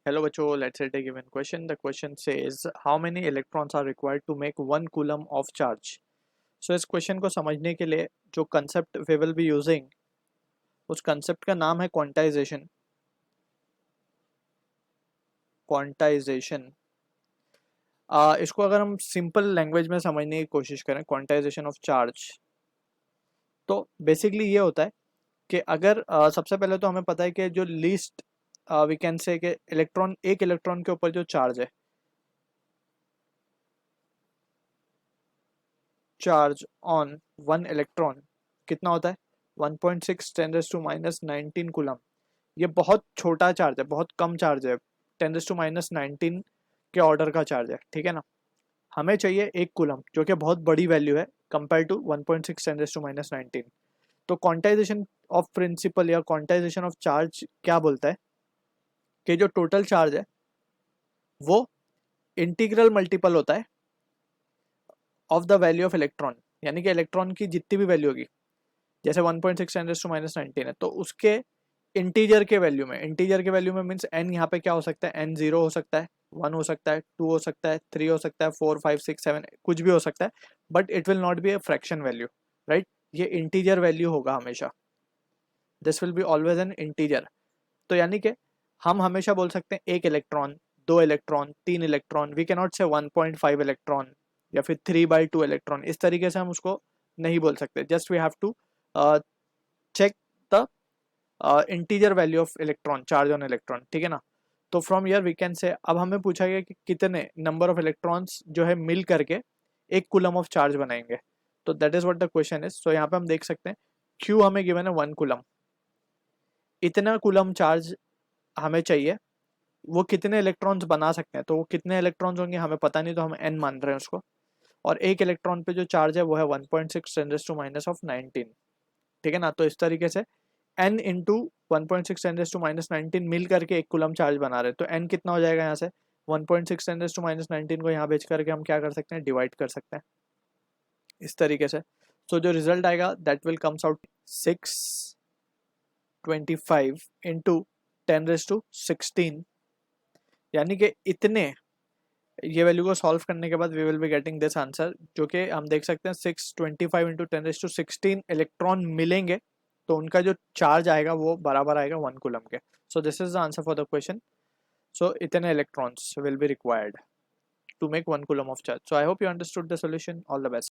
Hello बच्चों, let's say take given question. The question says how many electrons are required to make 1 coulomb of charge. So इस question को समझने के लिए जो concept we will be using, उस concept का नाम है क्वांटाइजेशन. क्वांटाइजेशन इसको अगर हम सिंपल लैंग्वेज में समझने की कोशिश करें, क्वांटाइजेशन ऑफ चार्ज, तो बेसिकली ये होता है कि अगर सबसे पहले तो हमें पता है कि जो लीस्ट वी कैन से कि इलेक्ट्रॉन, एक इलेक्ट्रॉन के ऊपर जो चार्ज है, चार्ज ऑन 1 इलेक्ट्रॉन कितना होता है 1.6 10⁻⁻19 कूलम. ये बहुत छोटा चार्ज है, बहुत कम चार्ज है, 10⁻⁻19 के ऑर्डर का चार्ज है. ठीक है ना. हमें चाहिए 1 कूलम, जो कि बहुत बड़ी वैल्यू है कंपेयर टू 1.6 10⁻19. तो क्वांटाइजेशन ऑफ प्रिंसिपल या क्वांटाइजेशन ऑफ चार्ज क्या बोलता है कि जो टोटल चार्ज है वो इंटीग्रल मल्टीपल होता है of the value of electron. यानी कि इलेक्ट्रॉन की जितनी भी वैल्यू होगी, जैसे 1.6 10⁻⁻19 है, तो उसके इंटीजर के वैल्यू में, इंटीजर के वैल्यू में मीन्स एन यहाँ पे क्या हो सकता है, एन 0 हो सकता है, 1 हो सकता है, 2 हो सकता है, 3 हो सकता है, 4 5 6 7 कुछ भी हो सकता है, but it will not be a fraction value, right. ये इंटीजर वैल्यू होगा हमेशा. This will be always an integer. तो यानी कि हम हमेशा बोल सकते हैं 1 electron, 2 electron, 3 electron. We can not say 1.5 electron या फिर 3/2 इलेक्ट्रॉन. इस तरीके से हम उसको नहीं बोल सकते. Just we have to check the integer value of electron, charge on electron. ठीक है ना. तो from year we can say, अब हमें पूछा गया कि कितने नंबर ऑफ इलेक्ट्रॉन्स जो है मिल करके 1 कूलम ऑफ चार्ज बनाएंगे. तो that is what the question is. So यहाँ पे हम देख सकते हैं क्यू हमें गिवन है 1 कूलम. इतना कूलम चार्ज हमें चाहिए. वो कितने इलेक्ट्रॉन्स बना सकते हैं, तो वो कितने इलेक्ट्रॉन्स होंगे हमें पता नहीं, तो हम एन मान रहे हैं उसको. और एक इलेक्ट्रॉन पे जो चार्ज है वो है 1.6 10⁻⁻19. ठीक है ना. तो इस तरीके से n इंटू 1.6 10⁻⁻19 मिल करके 1 कूलम चार्ज बना रहे हैं. तो n कितना हो जाएगा यहाँ से, 1.6 10⁻⁻19 को यहाँ भेज करके हम क्या कर सकते हैं, डिवाइड कर सकते हैं इस तरीके से. सो जो रिजल्ट आएगा that will comes out 625 into 10⁻16. यानी कि इतने, ये वैल्यू को सॉल्व करने के बाद we will be getting this answer, जो कि हम देख सकते हैं 625 इंटू 10⁻16 इलेक्ट्रॉन मिलेंगे. तो उनका जो चार्ज आएगा वो बराबर आएगा 1 कूलम के. So this is the answer for the question. So इतने electrons will be required to make 1 coulomb of charge. So I hope you understood the solution. All the best.